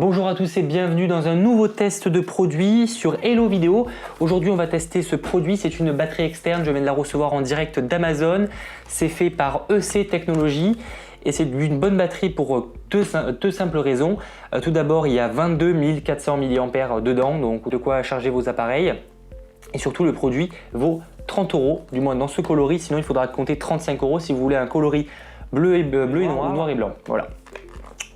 Bonjour à tous et bienvenue dans un nouveau test de produit sur Hello Vidéo. Aujourd'hui on va tester ce produit, c'est une batterie externe, je viens de la recevoir en direct d'Amazon. C'est fait par EC Technologies et c'est une bonne batterie pour deux simples raisons. Tout d'abord il y a 22 400 mAh dedans, donc de quoi charger vos appareils. Et surtout le produit vaut 30 €, du moins dans ce coloris, sinon il faudra compter 35 € si vous voulez un coloris bleu et noir ou noir et blanc. Voilà.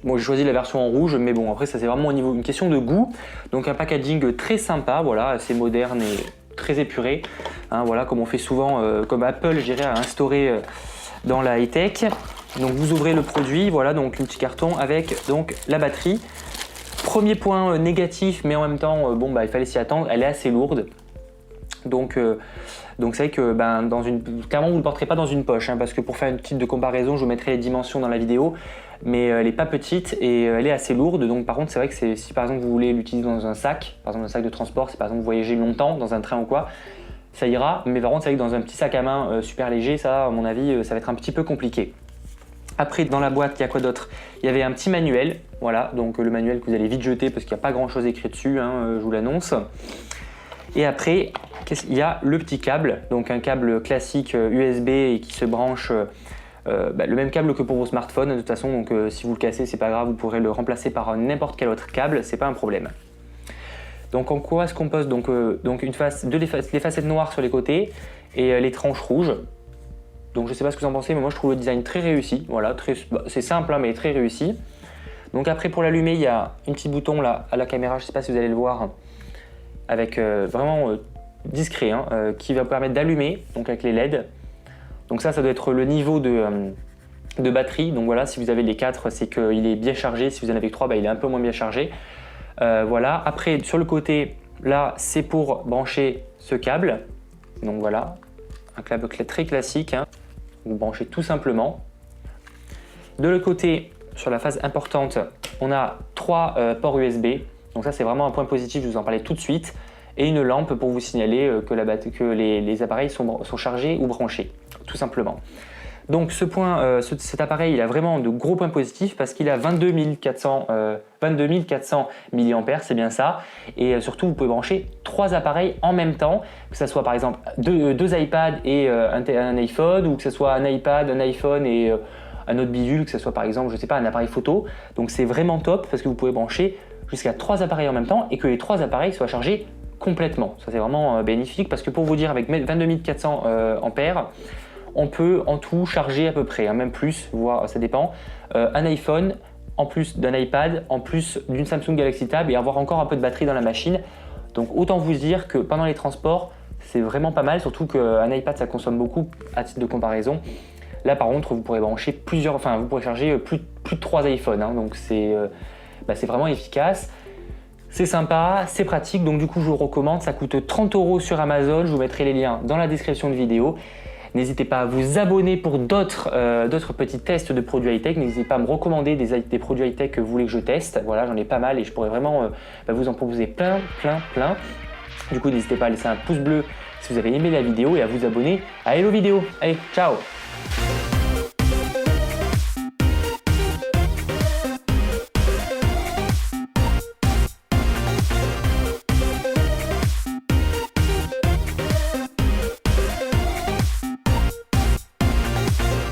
Bon, j'ai choisi la version en rouge, mais bon, après ça c'est vraiment une question de goût. Donc un packaging très sympa, voilà, assez moderne et très épuré. Hein, voilà, comme on fait souvent, comme Apple, je dirais, a instauré dans la high-tech. Donc vous ouvrez le produit, voilà, donc un petit carton avec donc la batterie. Premier point négatif, mais en même temps, bon, bah, il fallait s'y attendre, elle est assez lourde. Donc c'est vrai que clairement vous ne le porterez pas dans une poche, hein, parce que pour faire une petite de comparaison, je vous mettrai les dimensions dans la vidéo, mais elle n'est pas petite et elle est assez lourde. Donc par contre c'est vrai que si par exemple vous voulez l'utiliser dans un sac, par exemple un sac de transport, si par exemple vous voyagez longtemps dans un train ou quoi, ça ira. Mais par contre c'est vrai que dans un petit sac à main super léger, ça à mon avis ça va être un petit peu compliqué. Après dans la boîte il y a quoi d'autre? Il y avait un petit manuel, voilà, donc le manuel que vous allez vite jeter parce qu'il n'y a pas grand chose écrit dessus, hein, je vous l'annonce. Et après, il y a le petit câble, donc un câble classique USB et qui se branche, le même câble que pour vos smartphones de toute façon, donc si vous le cassez, c'est pas grave, vous pourrez le remplacer par n'importe quel autre câble, c'est pas un problème. Donc en quoi se compose donc les facettes noires sur les côtés et les tranches rouges. Donc je sais pas ce que vous en pensez, mais moi je trouve le design très réussi, voilà, c'est simple hein, mais très réussi. Donc après pour l'allumer, il y a un petit bouton là à la caméra, je sais pas si vous allez le voir, avec vraiment discret, hein, qui va vous permettre d'allumer, donc avec les LED. Donc ça doit être le niveau de batterie. Donc voilà, si vous avez les 4, c'est qu'il est bien chargé. Si vous en avez que 3, bah, il est un peu moins bien chargé. Voilà. Après, sur le côté, là, c'est pour brancher ce câble. Donc voilà, un câble très classique. Hein. Vous branchez tout simplement. De l'autre côté, sur la phase importante, on a 3 ports USB. Donc ça c'est vraiment un point positif, je vous en parlais tout de suite. Et une lampe pour vous signaler que les appareils sont chargés ou branchés, tout simplement. Donc cet appareil il a vraiment de gros points positifs parce qu'il a 22 400 mAh, c'est bien ça. Et surtout vous pouvez brancher 3 appareils en même temps, que ce soit par exemple deux iPads et un iPhone, ou que ce soit un iPad, un iPhone et un autre bidule, que ce soit par exemple, je sais pas, un appareil photo. Donc c'est vraiment top parce que vous pouvez brancher jusqu'à 3 appareils en même temps et que les 3 appareils soient chargés complètement. Ça c'est vraiment bénéfique parce que pour vous dire, avec 22 400 ampères, on peut en tout charger à peu près, hein, même plus, voire ça dépend, un iPhone en plus d'un iPad, en plus d'une Samsung Galaxy Tab et avoir encore un peu de batterie dans la machine. Donc autant vous dire que pendant les transports, c'est vraiment pas mal, surtout qu'un iPad ça consomme beaucoup à titre de comparaison. Là par contre, vous pourrez brancher vous pourrez charger plus de 3 iPhones, hein, donc c'est vraiment efficace. C'est sympa, c'est pratique, donc du coup je vous le recommande. Ça coûte 30 € sur Amazon, je vous mettrai les liens dans la description de vidéo. N'hésitez pas à vous abonner pour d'autres petits tests de produits high-tech. N'hésitez pas à me recommander des produits high-tech que vous voulez que je teste. Voilà, j'en ai pas mal et je pourrais vraiment vous en proposer plein. Du coup, n'hésitez pas à laisser un pouce bleu si vous avez aimé la vidéo et à vous abonner à Hello Vidéo. Allez, ciao!